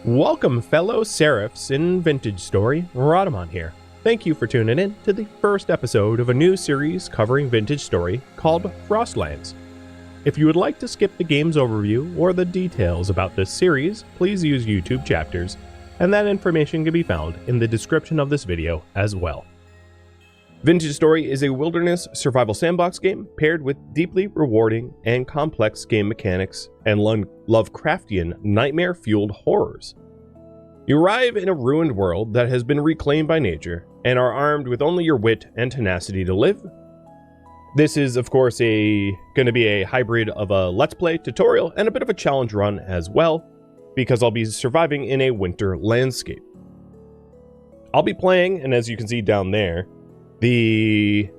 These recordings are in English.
Welcome, fellow Seraphs in Vintage Story. Rhadamant here. Thank you for tuning in to the first episode of a new series covering Vintage Story called Frostlands. If you would like to skip the game's overview or the details about this series, please use YouTube chapters, and that information can be found in the description of this video as well. Vintage Story is a wilderness survival sandbox game paired with deeply rewarding and complex game mechanics and Lovecraftian nightmare-fueled horrors. You arrive in a ruined world that has been reclaimed by nature and are armed with only your wit and tenacity to live. This is, of course, going to be a hybrid of a Let's Play tutorial and a bit of a challenge run as well, because I'll be surviving in a winter landscape. I'll be playing, and as you can see down there, the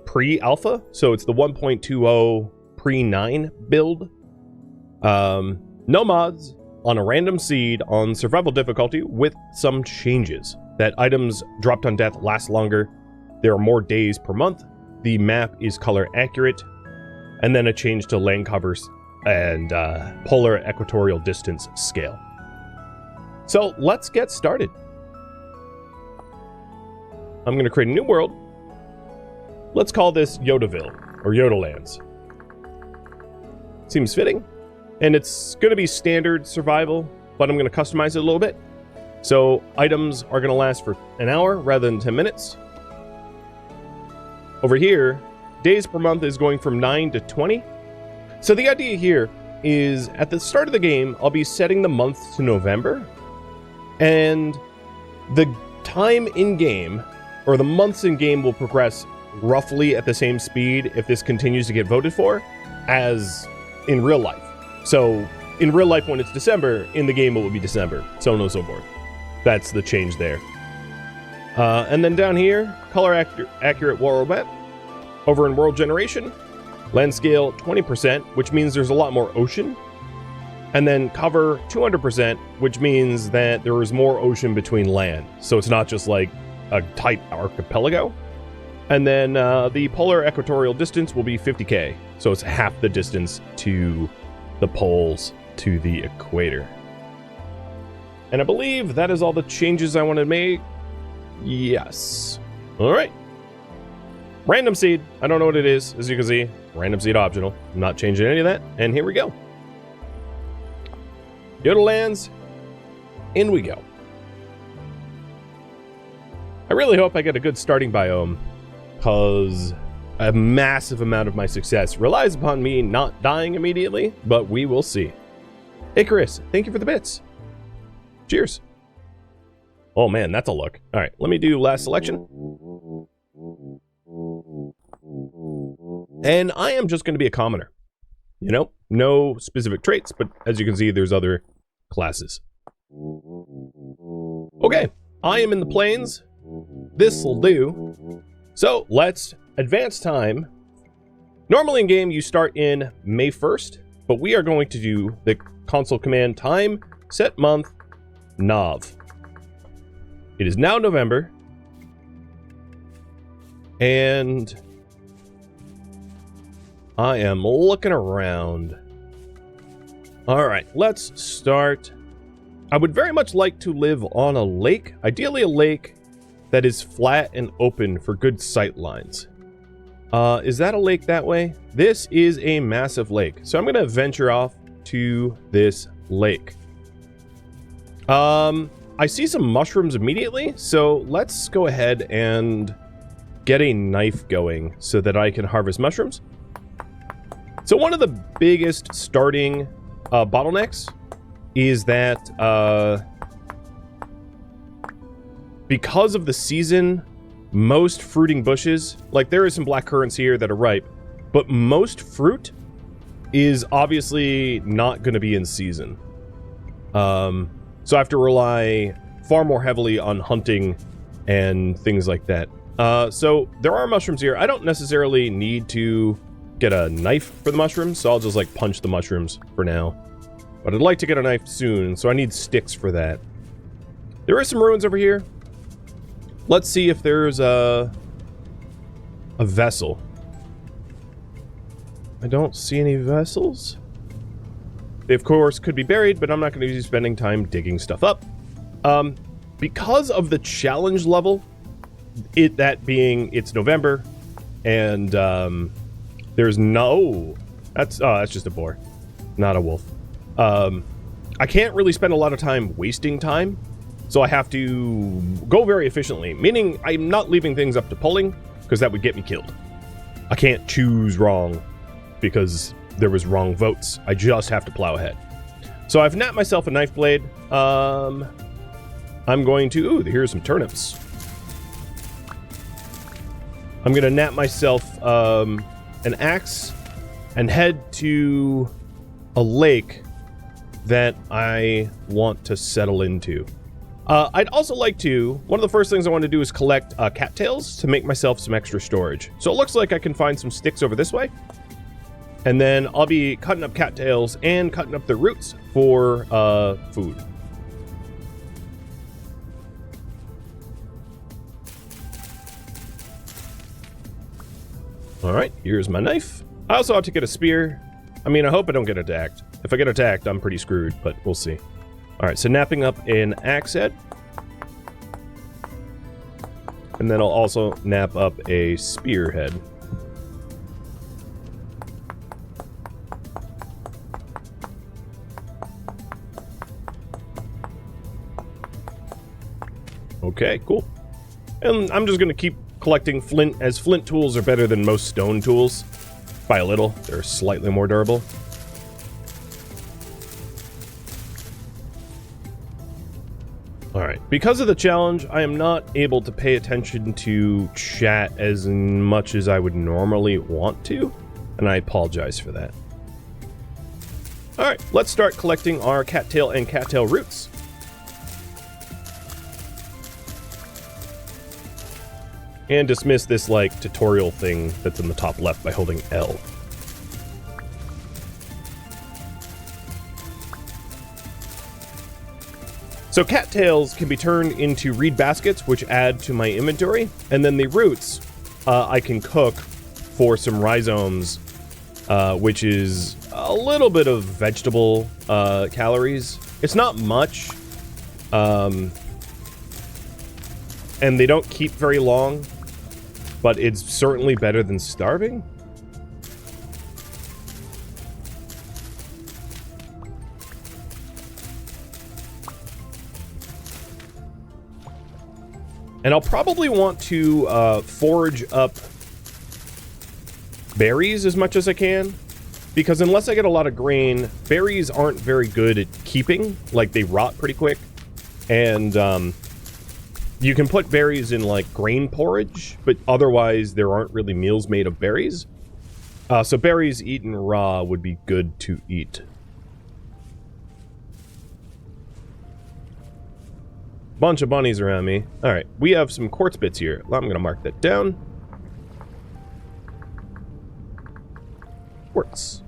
pre-alpha, so it's the 1.20 pre-9 build. No mods, on a random seed on survival difficulty with some changes. That items dropped on death last longer, there are more days per month, the map is color accurate, and then a change to Landcover and Polar-Equator Distance scale. So let's get started. I'm going to create a new world. Let's call this Yodaville, or Yodalands. Seems fitting. And it's going to be standard survival, but I'm going to customize it a little bit. So items are going to last for an hour rather than 10 minutes. Over here, days per month is going from 9 to 20. So the idea here is at the start of the game, I'll be setting the month to November. And the time in game, or the months in game, will progress roughly at the same speed if this continues to get voted for as in real life. So in real life, when it's December, in the game it will be December, so on and so forth. That's the change there. And then down here, color accurate world map. Over in world generation, land scale 20%, which means there's a lot more ocean. And then cover 200%, which means that there is more ocean between land. So it's not just like a tight archipelago. And then the Polar-Equator Distance will be 50k. So it's half the distance to the poles to the equator. And I believe that is all the changes I want to make. Yes. All right. Random seed. I don't know what it is. As you can see, random seed optional. I'm not changing any of that. And here we go. Yodalands. In we go. I really hope I get a good starting biome, because a massive amount of my success relies upon me not dying immediately, but we will see. Icarus, thank you for the bits. Cheers. Oh man, that's a look. All right, let me do last selection. And I am just going to be a commoner. You know, no specific traits, but as you can see, there's other classes. Okay, I am in the plains. This'll do. So let's advance time. Normally in game you start in May 1st, but we are going to do the console command time set month Nov. It is now November, and I am looking around. All right, let's start. I would very much like to live on a lake, ideally a lake that is flat and open for good sight lines. Is that a lake that way? This is a massive lake. So I'm going to venture off to this lake. I see some mushrooms immediately, so let's go ahead and get a knife going so that I can harvest mushrooms. So one of the biggest starting bottlenecks is that because of the season, most fruiting bushes, like there is some black currants here that are ripe, but most fruit is obviously not going to be in season. So I have to rely far more heavily on hunting and things like that. So there are mushrooms here. I don't necessarily need to get a knife for the mushrooms, so I'll just like punch the mushrooms for now. But I'd like to get a knife soon, so I need sticks for that. There are some ruins over here. Let's see if there's a vessel. I don't see any vessels. They, of course, could be buried, but I'm not going to be spending time digging stuff up. Because of the challenge level, it's November, and there's no... That's just a boar, not a wolf. I can't really spend a lot of time wasting time, so I have to go very efficiently, meaning I'm not leaving things up to pulling, because that would get me killed. I can't choose wrong because there was wrong votes. I just have to plow ahead. So I've napped myself a knife blade. I'm going to... Ooh, here's some turnips. I'm going to nap myself an axe and head to a lake that I want to settle into. I'd also like to... One of the first things I want to do is collect cattails to make myself some extra storage. So it looks like I can find some sticks over this way. And then I'll be cutting up cattails and cutting up the roots for food. Alright, here's my knife. I also have to get a spear. I mean, I hope I don't get attacked. If I get attacked, I'm pretty screwed, but we'll see. Alright, so napping up an axe head. And then I'll also nap up a spearhead. Okay, cool. And I'm just going to keep collecting flint, as flint tools are better than most stone tools. By a little, they're slightly more durable. Alright, because of the challenge, I am not able to pay attention to chat as much as I would normally want to, and I apologize for that. Alright, let's start collecting our cattail and cattail roots. And dismiss this, like, tutorial thing that's in the top left by holding L. So cattails can be turned into reed baskets, which add to my inventory, and then the roots I can cook for some rhizomes, which is a little bit of vegetable calories. It's not much, and they don't keep very long, but it's certainly better than starving. And I'll probably want to forage up berries as much as I can, because unless I get a lot of grain, berries aren't very good at keeping. Like, they rot pretty quick. And you can put berries in, like, grain porridge, but otherwise there aren't really meals made of berries. So berries eaten raw would be good to eat. Bunch of bunnies around me. Alright, we have some quartz bits here. I'm going to mark that down. Quartz.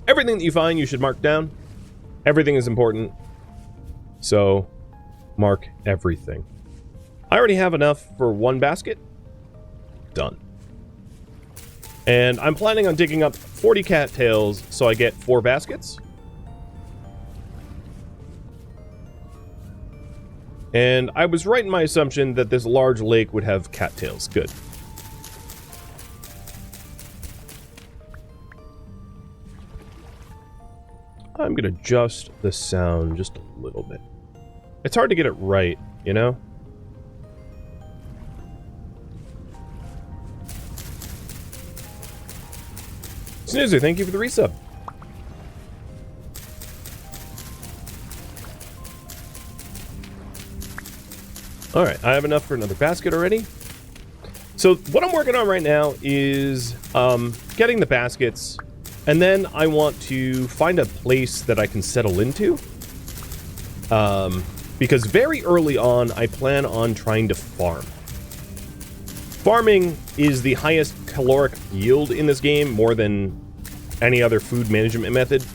Everything that you find, you should mark down. Everything is important. So, mark everything. I already have enough for one basket. Done. And I'm planning on digging up 40 cattails so I get 4 baskets. And I was right in my assumption that this large lake would have cattails. Good. I'm going to adjust the sound just a little bit. It's hard to get it right, you know? Snoozer, thank you for the resub. Alright, I have enough for another basket already. So what I'm working on right now is getting the baskets, and then I want to find a place that I can settle into. Because very early on, I plan on trying to farm. Farming is the highest caloric yield in this game, more than any other food management method,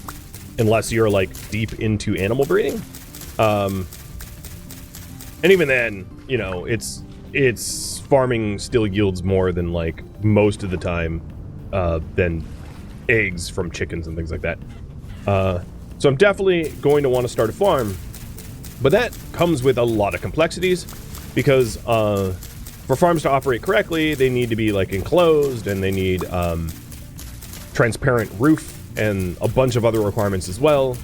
unless you're, like, deep into animal breeding. And even then, you know, it's farming still yields more than, like, most of the time than eggs from chickens and things like that. So I'm definitely going to want to start a farm. But that comes with a lot of complexities because for farms to operate correctly, they need to be like enclosed and they need transparent roof and a bunch of other requirements as well,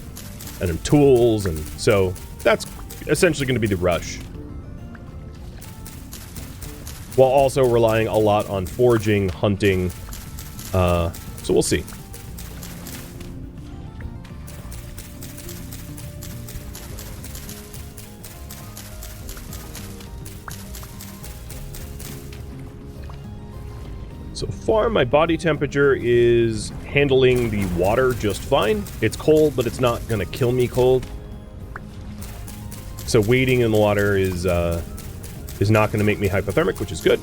and tools, and so that's essentially going to be the rush. While also relying a lot on foraging, hunting, so we'll see. So far, my body temperature is handling the water just fine. It's cold, but it's not going to kill me cold. So wading in the water is not going to make me hypothermic, which is good.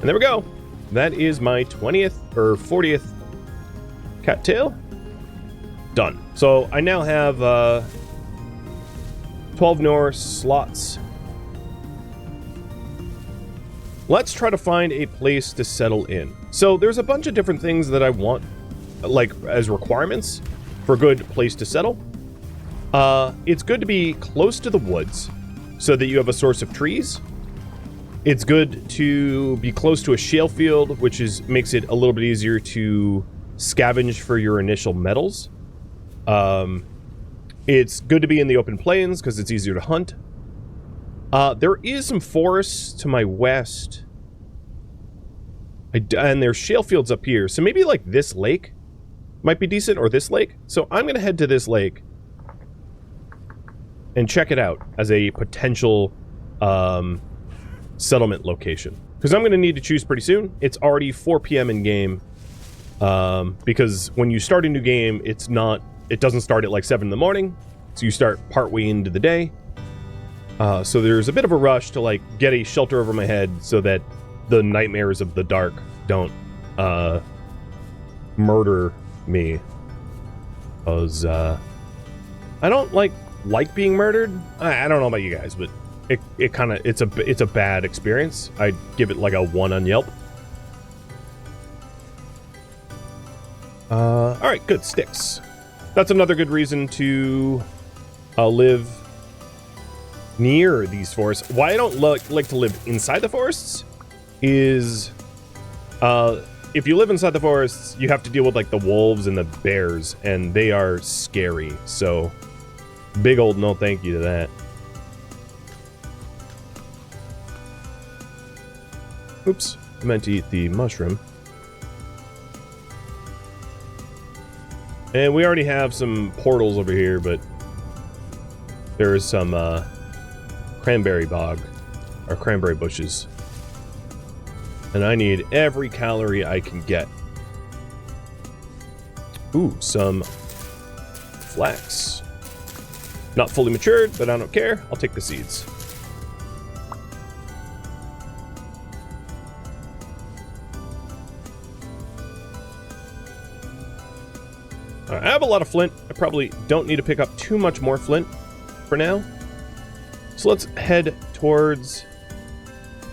And there we go. That is my 20th or 40th cattail. Done. So I now have 12 Norse slots. Let's try to find a place to settle in. So there's a bunch of different things that I want, like, as requirements for a good place to settle. It's good to be close to the woods so that you have a source of trees. It's good to be close to a shale field, which makes it a little bit easier to scavenge for your initial metals. It's good to be in the open plains because it's easier to hunt. There is some forests to my west. And there's shale fields up here. So maybe like this lake might be decent, or this lake. So I'm going to head to this lake and check it out as a potential settlement location. Because I'm going to need to choose pretty soon. It's already 4 p.m. in game. Because when you start a new game, it doesn't start at like 7 in the morning. So you start partway into the day. So there's a bit of a rush to like get a shelter over my head so that the nightmares of the dark don't murder me. Because I don't like being murdered. I don't know about you guys, but it's a bad experience. I'd give it like a 1 on Yelp. All right, good. Sticks. That's another good reason to live near these forests. Why I don't like to live inside the forests is if you live inside the forests, you have to deal with like the wolves and the bears, and they are scary. So big old no thank you to that. Oops, I meant to eat the mushroom. And we already have some portals over here, but there's some cranberry bog, or cranberry bushes. And I need every calorie I can get. Ooh, some flax. Not fully matured, but I don't care. I'll take the seeds. I have a lot of flint. I probably don't need to pick up too much more flint for now. So let's head towards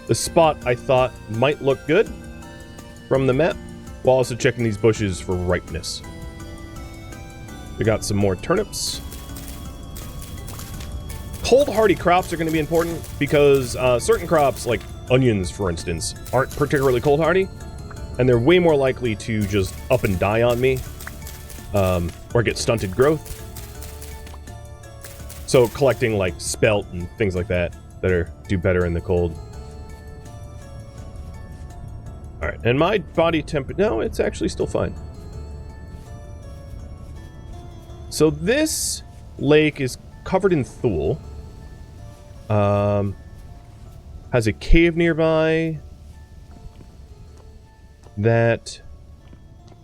the spot I thought might look good from the map, while also checking these bushes for ripeness. We got some more turnips. Cold hardy crops are going to be important because certain crops, like onions for instance, aren't particularly cold hardy, and they're way more likely to just up and die on me, or get stunted growth. So collecting like spelt and things like that do better in the cold. All right, and my body temperature, no, it's actually still fine. So this lake is covered in thule. Has a cave nearby that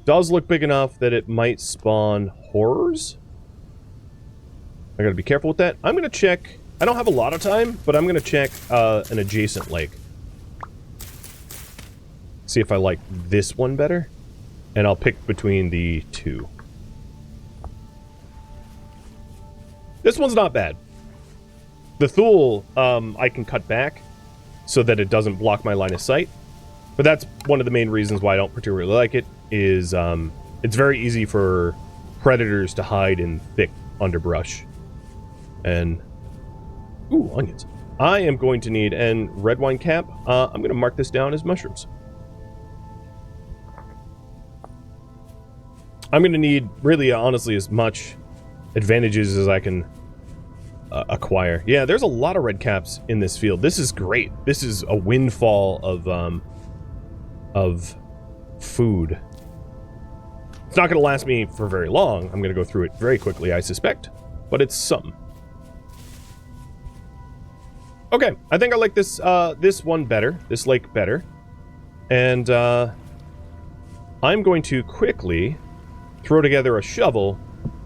does look big enough that it might spawn horrors. I gotta be careful with that. I'm gonna check. I don't have a lot of time, but I'm gonna check an adjacent lake. See if I like this one better, and I'll pick between the two. This one's not bad. The thule, I can cut back so that it doesn't block my line of sight. But that's one of the main reasons why I don't particularly like it, is it's very easy for predators to hide in thick underbrush. And ooh, onions. I am going to need, and red wine cap, I'm going to mark this down as mushrooms. I'm going to need, really, honestly, as much advantages as I can acquire. Yeah, there's a lot of red caps in this field. This is great. This is a windfall of food. It's not going to last me for very long. I'm going to go through it very quickly, I suspect, but it's something. Okay, I think I like this this one better, this lake better. And I'm going to quickly throw together a shovel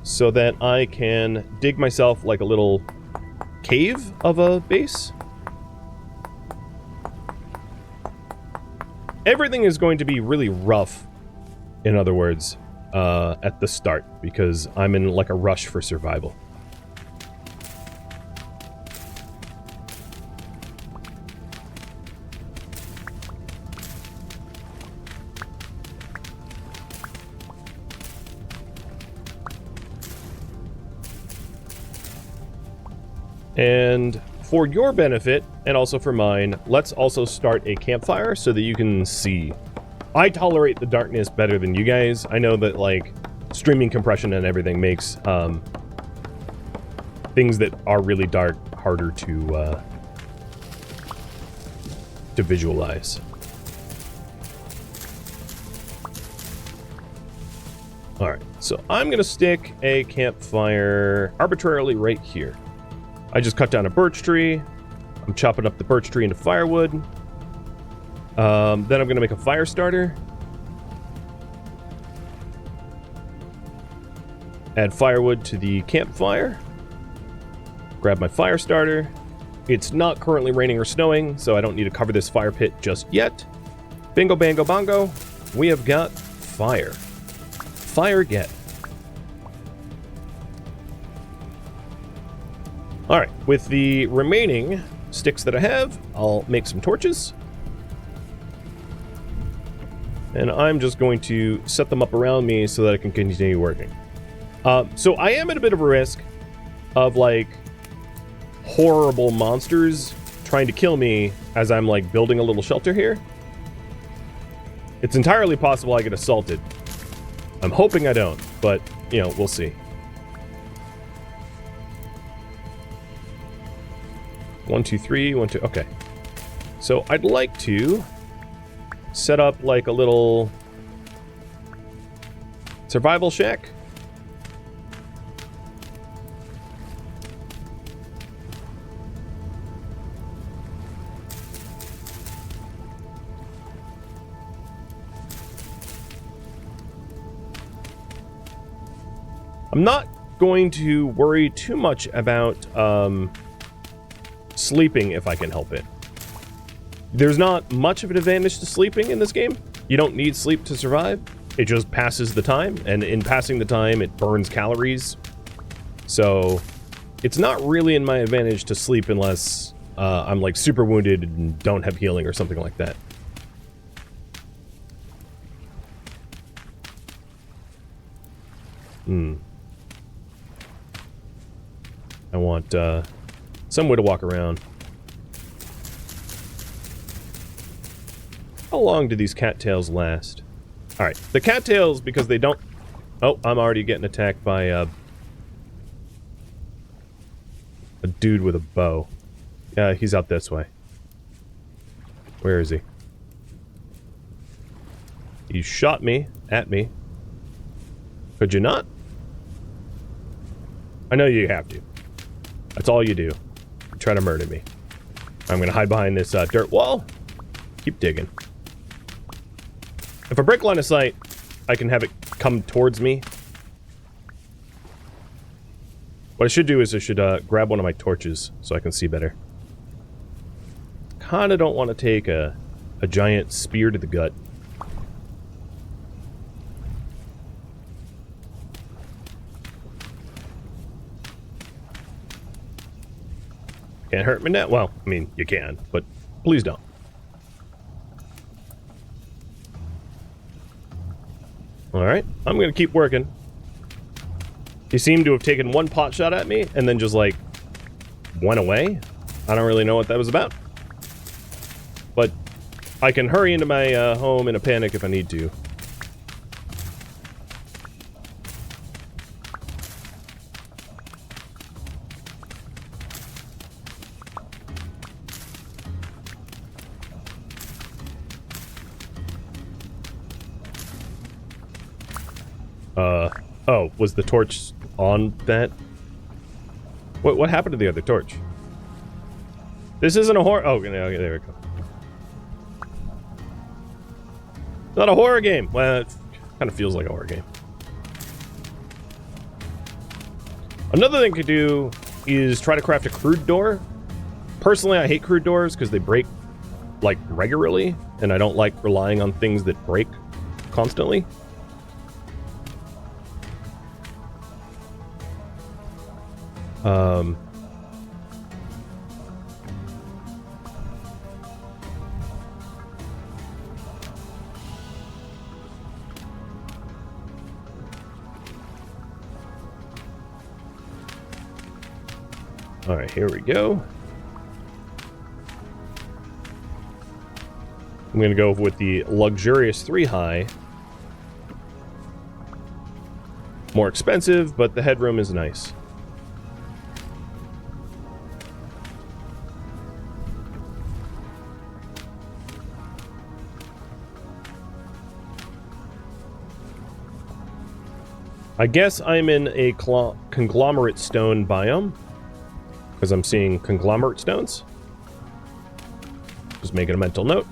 so that I can dig myself like a little cave of a base. Everything is going to be really rough, in other words, at the start, because I'm in like a rush for survival. And for your benefit, and also for mine, let's also start a campfire so that you can see. I tolerate the darkness better than you guys. I know that, like, streaming compression and everything makes things that are really dark harder to visualize. Alright, so I'm going to stick a campfire arbitrarily right here. I just cut down a birch tree. I'm chopping up the birch tree into firewood. Then I'm going to make a fire starter. Add firewood to the campfire. Grab my fire starter. It's not currently raining or snowing, so I don't need to cover this fire pit just yet. Bingo, bango, bongo. We have got fire. Fire get. Alright, with the remaining sticks that I have, I'll make some torches. And I'm just going to set them up around me so that I can continue working. So I am at a bit of a risk of, like, horrible monsters trying to kill me as I'm, like, building a little shelter here. It's entirely possible I get assaulted. I'm hoping I don't, but, you know, we'll see. 1, 2, 3, 1, 2, okay. So I'd like to set up like a little survival shack. I'm not going to worry too much about sleeping if I can help it. There's not much of an advantage to sleeping in this game. You don't need sleep to survive. It just passes the time, and in passing the time, it burns calories. So it's not really in my advantage to sleep unless I'm like super wounded and don't have healing or something like that. I want some way to walk around. How long do these cattails last? Alright, the cattails, because they don't... Oh, I'm already getting attacked by a dude with a bow. Yeah, he's out this way. Where is he? He shot me, at me. Could you not? I know you have to. That's all you do. You try to murder me. I'm gonna hide behind this dirt wall. Keep digging. If I break line of sight, I can have it come towards me. What I should do is I should grab one of my torches so I can see better. Kinda don't want to take a giant spear to the gut. Can't hurt me now. Well, I mean, you can, but please don't. Alright, I'm gonna keep working. He seemed to have taken one pot shot at me and then just, like, went away. I don't really know what that was about. But I can hurry into my home in a panic if I need to. Oh, was the torch on that? What happened to the other torch? This isn't a horror. Oh, okay, there we go. Not a horror game. Well, it kind of feels like a horror game. Another thing to do is try to craft a crude door. Personally, I hate crude doors because they break, like, regularly, and I don't like relying on things that break constantly. Alright, here we go. I'm gonna go with the luxurious 3 high. More expensive, but the headroom is nice. I guess I'm in a conglomerate stone biome, because I'm seeing conglomerate stones. Just making a mental note.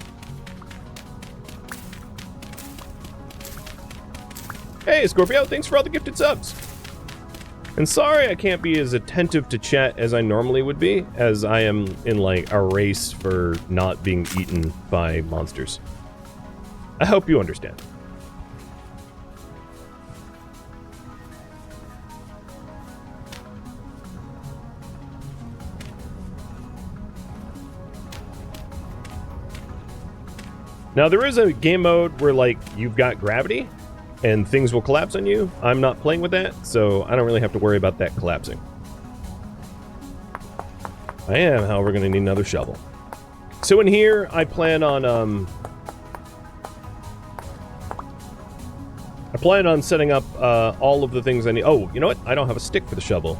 Hey, Scorpio, thanks for all the gifted subs. And sorry I can't be as attentive to chat as I normally would be, as I am in, like, a race for not being eaten by monsters. I hope you understand. Now, there is a game mode where, like, you've got gravity and things will collapse on you. I'm not playing with that, so I don't really have to worry about that collapsing. I am, however, going to need another shovel. So in here, I plan on setting up all of the things I need. Oh, you know what? I don't have a stick for the shovel.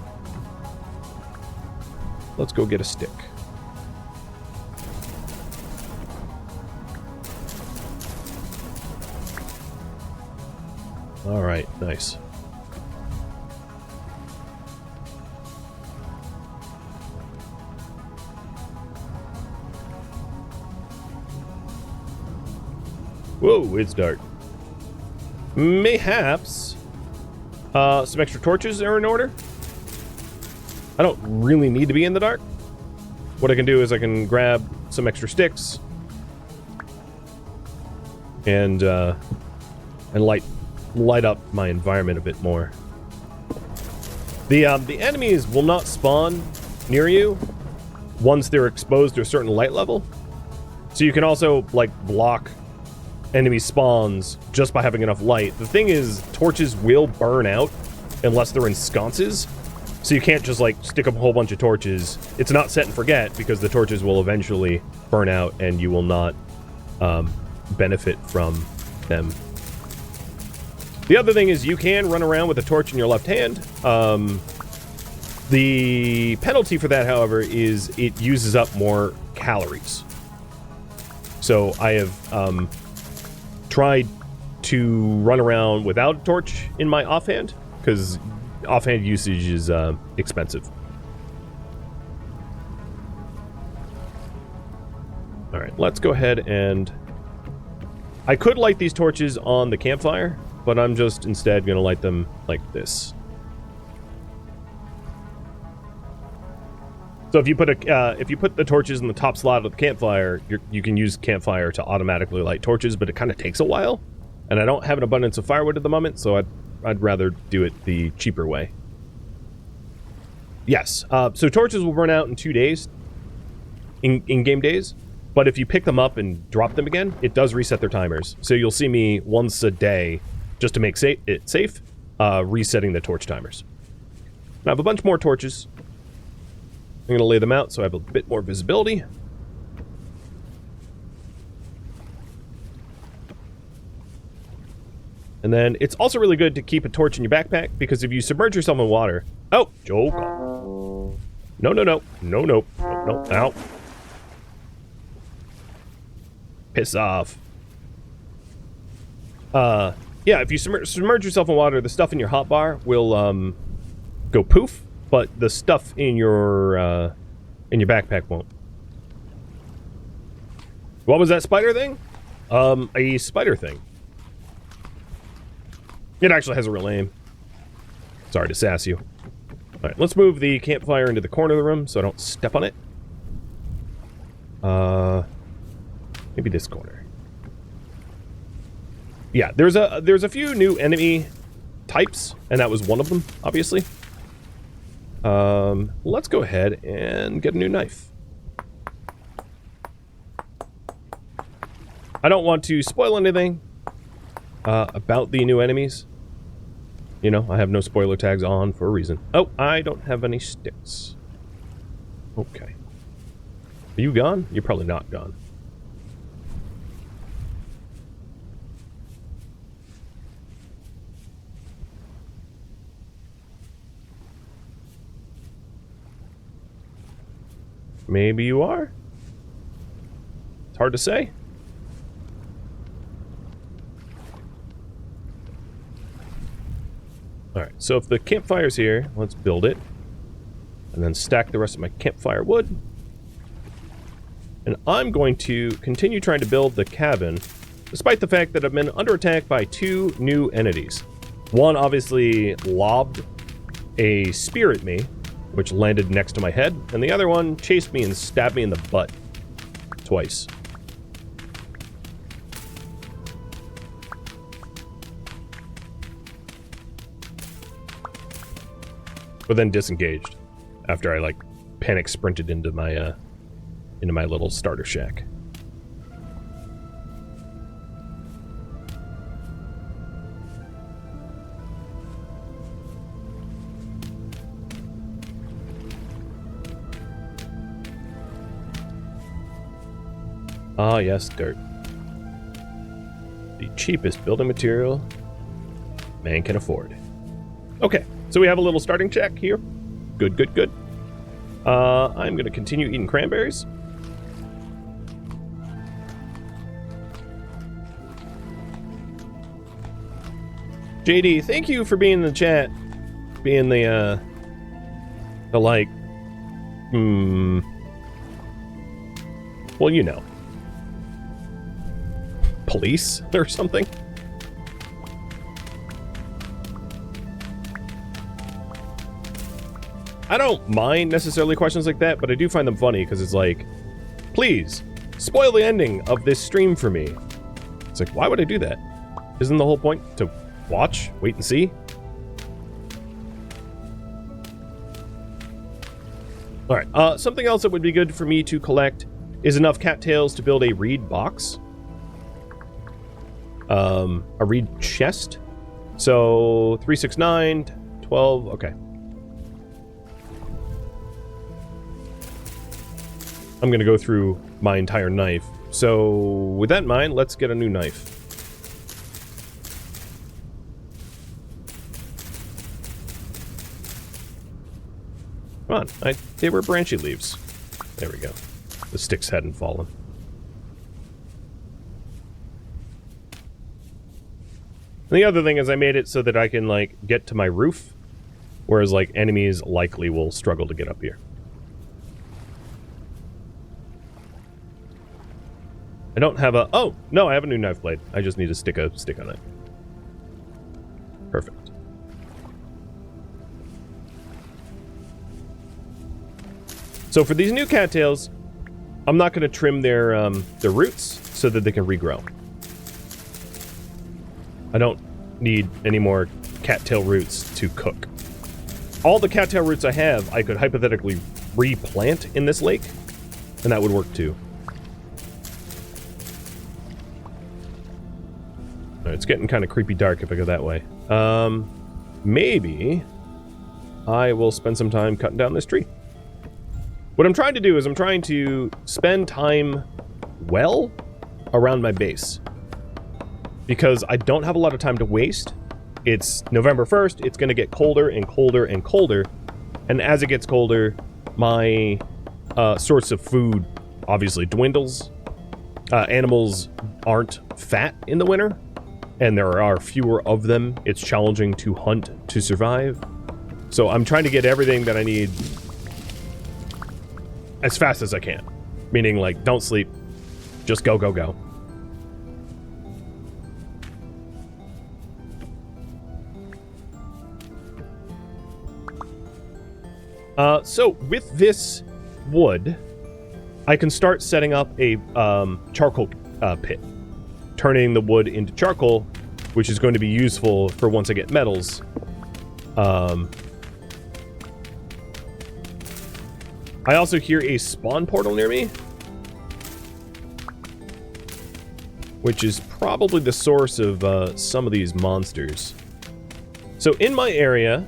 Let's go get a stick. All right, nice. Whoa, it's dark. Mayhaps some extra torches are in order. I don't really need to be in the dark. What I can do is I can grab some extra sticks and light up my environment a bit more. The enemies will not spawn near you once they're exposed to a certain light level. So you can also, like, block enemy spawns just by having enough light. The thing is, torches will burn out unless they're in sconces. So you can't just, like, stick up a whole bunch of torches. It's not set and forget, because the torches will eventually burn out and you will not benefit from them. The other thing is you can run around with a torch in your left hand. The penalty for that, however, is it uses up more calories. So I have tried to run around without a torch in my offhand, because offhand usage is expensive. All right, let's go ahead and... I could light these torches on the campfire, but I'm just instead going to light them like this. So if you put the torches in the top slot of the campfire, you can use campfire to automatically light torches, but it kind of takes a while, and I don't have an abundance of firewood at the moment, so I'd rather do it the cheaper way. Yes, so torches will burn out in 2 days, in-game days, but if you pick them up and drop them again, it does reset their timers. So you'll see me once a day just to make it safe, resetting the torch timers. I have a bunch more torches. I'm going to lay them out so I have a bit more visibility. And then it's also really good to keep a torch in your backpack, because if you submerge yourself in water... Oh! Joke! No, no, no. No, no. No, no. Ow. Piss off. Yeah, if you submerge yourself in water, the stuff in your hotbar will, go poof, but the stuff in your backpack won't. What was that spider thing? A spider thing. It actually has a real name. Sorry to sass you. Alright, let's move the campfire into the corner of the room so I don't step on it. Maybe this corner. Yeah, there's a few new enemy types, and that was one of them, obviously. Let's go ahead and get a new knife. I don't want to spoil anything about the new enemies. You know, I have no spoiler tags on for a reason. Oh, I don't have any sticks. Okay. Are you gone? You're probably not gone. Maybe you are? It's hard to say. Alright, so if the campfire's here, let's build it. And then stack the rest of my campfire wood. And I'm going to continue trying to build the cabin, despite the fact that I've been under attack by two new entities. One obviously lobbed a spear at me, which landed next to my head, and the other one chased me and stabbed me in the butt. Twice. But then disengaged after I like panic sprinted into my little starter shack. Ah, yes, dirt. The cheapest building material man can afford. Okay, so we have a little starting shack here. Good, good, good. I'm going to continue eating cranberries. JD, thank you for being in the chat. Being the like, well, you know. Police or something? I don't mind necessarily questions like that, but I do find them funny because it's like, please, spoil the ending of this stream for me. It's like, why would I do that? Isn't the whole point to watch, wait and see? Alright, something else that would be good for me to collect is enough cattails to build a reed box. A reed chest. So, 3, 6, 9, 12, okay. I'm gonna go through my entire knife. So, with that in mind, let's get a new knife. Come on, they were branchy leaves. There we go. The sticks hadn't fallen. And the other thing is I made it so that I can, like, get to my roof, whereas, like, enemies likely will struggle to get up here. I don't have a... Oh, no, I have a new knife blade. I just need to stick a stick on it. Perfect. So for these new cattails, I'm not going to trim their roots so that they can regrow. I don't need any more cattail roots to cook. All the cattail roots I have, I could hypothetically replant in this lake, and that would work too. It's getting kind of creepy dark if I go that way. Maybe I will spend some time cutting down this tree. What I'm trying to do is I'm trying to spend time well around my base. Because I don't have a lot of time to waste. It's November 1st. It's going to get colder and colder and colder. And as it gets colder, my source of food obviously dwindles. Animals aren't fat in the winter, and there are fewer of them. It's challenging to hunt to survive. So I'm trying to get everything that I need as fast as I can. Meaning, like, don't sleep. Just go, go, go. So with this wood, I can start setting up a charcoal pit, turning the wood into charcoal, which is going to be useful for once I get metals. I also hear a spawn portal near me, which is probably the source of some of these monsters. So in my area,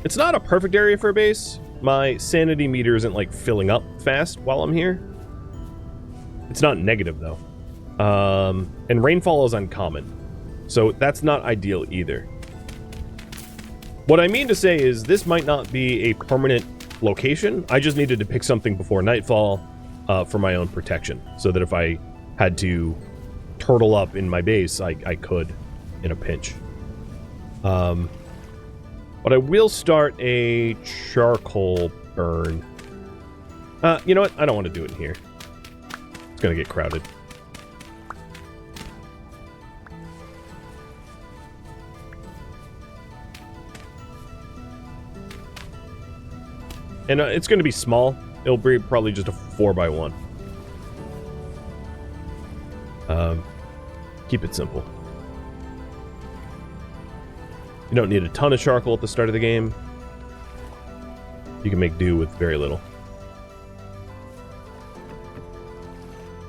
it's not a perfect area for a base. My sanity meter isn't, like, filling up fast while I'm here. It's not negative, though. And rainfall is uncommon. So that's not ideal either. What I mean to say is this might not be a permanent location. I just needed to pick something before nightfall for my own protection. So that if I had to turtle up in my base, I could in a pinch. But I will start a charcoal burn. You know what? I don't want to do it in here. It's going to get crowded. And it's going to be small. It'll be probably just a 4x1. Keep it simple. You don't need a ton of charcoal at the start of the game. You can make do with very little.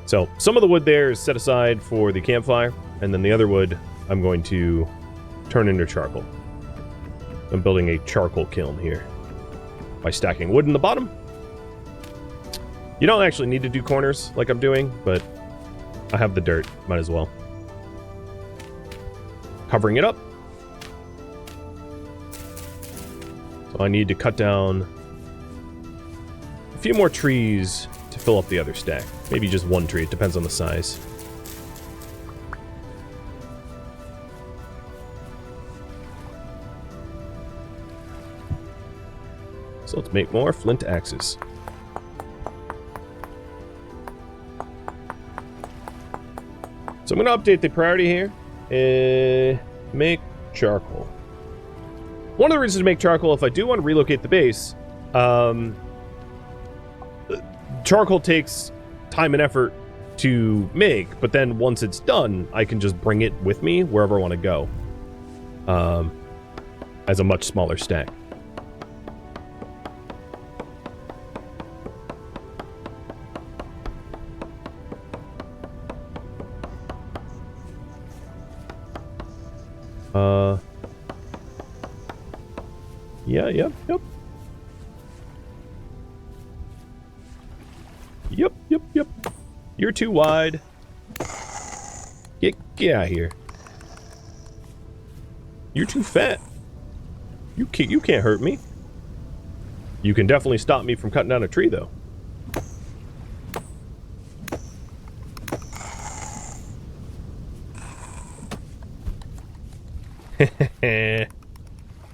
So, some of the wood there is set aside for the campfire, and then the other wood I'm going to turn into charcoal. I'm building a charcoal kiln here by stacking wood in the bottom. You don't actually need to do corners like I'm doing, but I have the dirt. Might as well. Covering it up. So I need to cut down a few more trees to fill up the other stack. Maybe just one tree. It depends on the size. So let's make more flint axes. So I'm going to update the priority here. Make charcoal. One of the reasons to make charcoal, if I do want to relocate the base, charcoal takes time and effort to make, but then once it's done, I can just bring it with me wherever I want to go, as a much smaller stack. Yeah, yep. Yep. You're too wide. Get out of here. You're too fat. You can't hurt me. You can definitely stop me from cutting down a tree, though.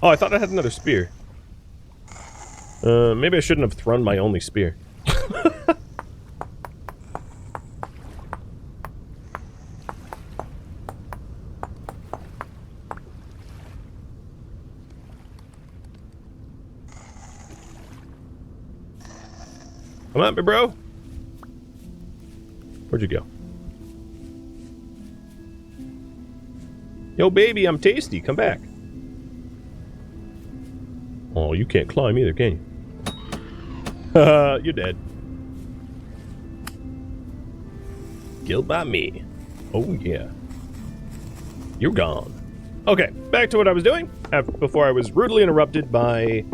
Oh, I thought I had another spear. Maybe I shouldn't have thrown my only spear. Come on, bro. Where'd you go? Yo, baby, I'm tasty. Come back. Oh, you can't climb either, can you? You're dead. Killed by me. Oh, yeah. You're gone. Okay, back to what I was doing before I was rudely interrupted by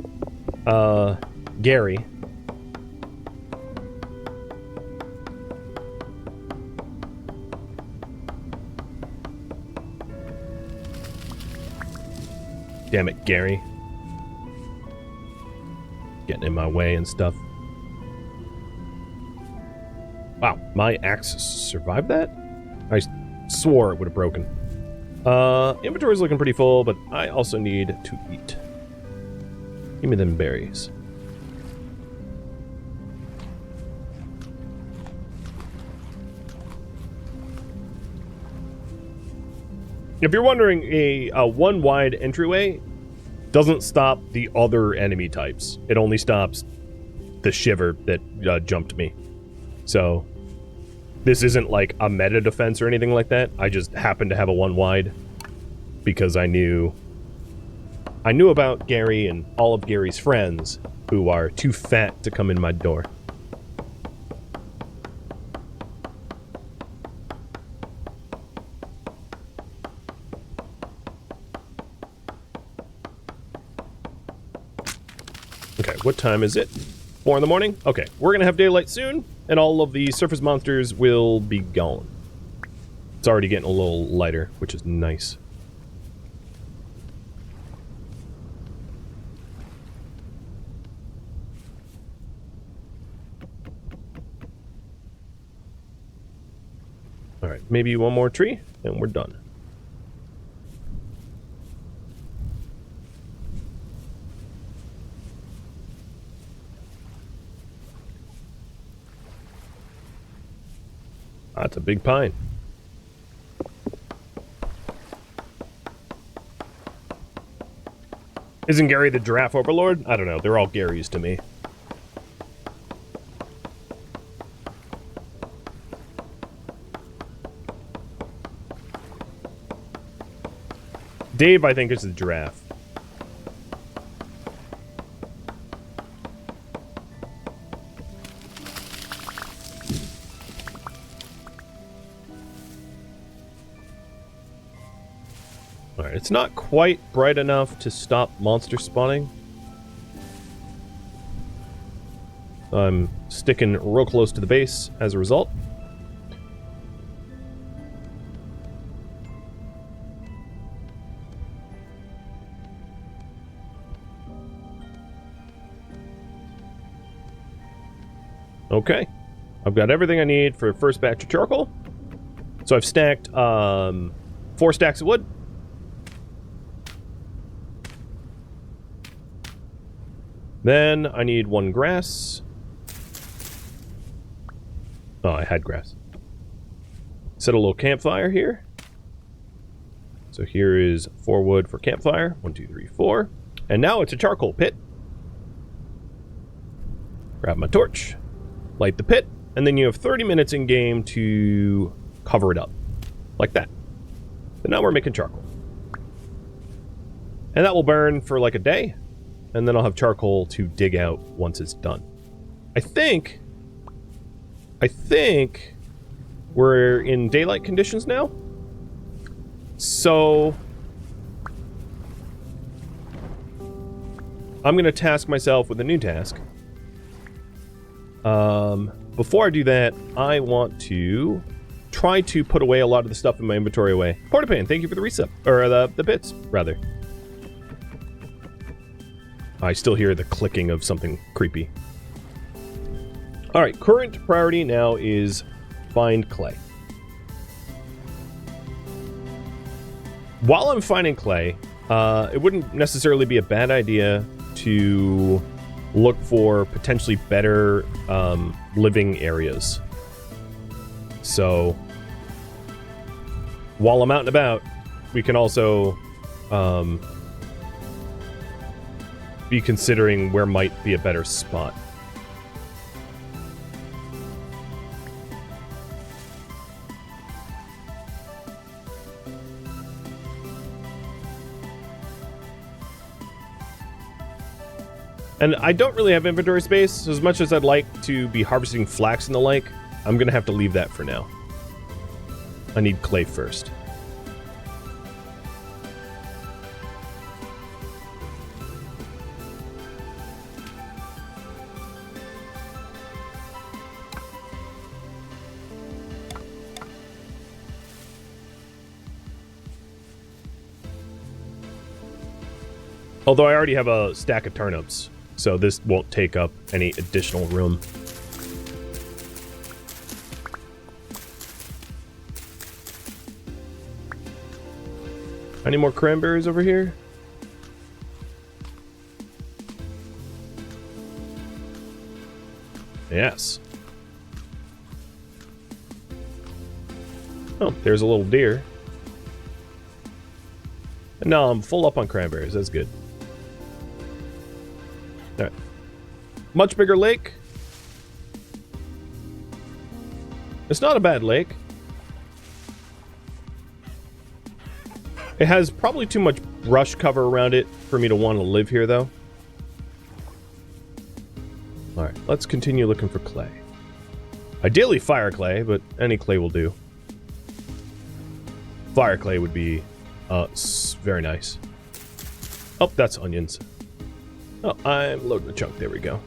Gary. Damn it, Gary. Getting in my way and stuff. Wow, my axe survived that? I swore it would have broken. Inventory's looking pretty full, but I also need to eat. Give me them berries. If you're wondering, a one-wide entryway doesn't stop the other enemy types. It only stops the shiver that jumped me. So, this isn't like a meta defense or anything like that. I just happened to have a one-wide because I knew about Gary and all of Gary's friends who are too fat to come in my door. Okay, what time is it? 4 in the morning? Okay, we're gonna have daylight soon, and all of the surface monsters will be gone. It's already getting a little lighter, which is nice. Alright, maybe one more tree, and we're done. That's a big pine. Isn't Gary the giraffe overlord? I don't know. They're all Garys to me. Dave, I think, is the giraffe. Alright, it's not quite bright enough to stop monster spawning. I'm sticking real close to the base as a result. Okay, I've got everything I need for first batch of charcoal. So I've stacked 4 stacks of wood. Then I need 1 grass. Oh, I had grass. Set a little campfire here. So here is 4 wood for campfire. 1, 2, 3, 4. And now it's a charcoal pit. Grab my torch. Light the pit. And then you have 30 minutes in game to cover it up. Like that. So now we're making charcoal. And that will burn for like a day. And then I'll have charcoal to dig out once it's done. I think we're in daylight conditions now. So I'm going to task myself with a new task. Before I do that, I want to try to put away a lot of the stuff in my inventory away. Portapan, thank you for the resub. Or the bits, rather. I still hear the clicking of something creepy. Alright, current priority now is find clay. While I'm finding clay, it wouldn't necessarily be a bad idea to look for potentially better living areas. So, while I'm out and about, we can also be considering where might be a better spot. And I don't really have inventory space, so as much as I'd like to be harvesting flax and the like, I'm gonna have to leave that for now. I need clay first. Although I already have a stack of turnips, so this won't take up any additional room. Any more cranberries over here? Yes. Oh, there's a little deer. No, I'm full up on cranberries. That's good. All right. Much bigger lake. It's not a bad lake. It has probably too much brush cover around it for me to want to live here, though. Alright, let's continue looking for clay. Ideally fire clay, but any clay will do. Fire clay would be very nice. Oh, that's onions. Oh, I'm loading the chunk. There we go.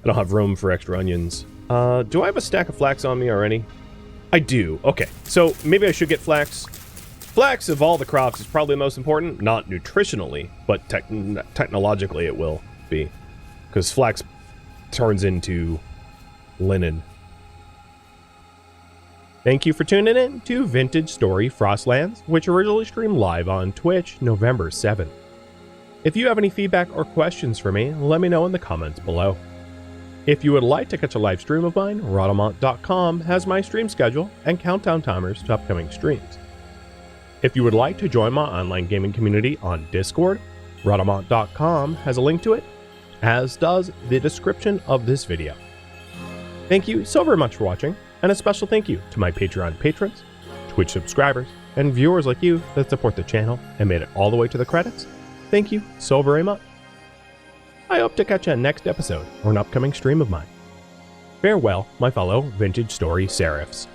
I don't have room for extra onions. Do I have a stack of flax on me already? I do. Okay, so maybe I should get flax. Flax of all the crops is probably the most important. Not nutritionally, but technologically it will be. Because flax turns into linen. Thank you for tuning in to Vintage Story Frostlands, which originally streamed live on Twitch November 7th. If you have any feedback or questions for me, let me know in the comments below. If you would like to catch a live stream of mine, Rhadamant.com has my stream schedule and countdown timers to upcoming streams. If you would like to join my online gaming community on Discord, Rhadamant.com has a link to it, as does the description of this video. Thank you so very much for watching, and a special thank you to my Patreon patrons, Twitch subscribers, and viewers like you that support the channel and made it all the way to the credits. Thank you so very much. I hope to catch you on next episode or an upcoming stream of mine. Farewell, my fellow Vintage Story Serifs.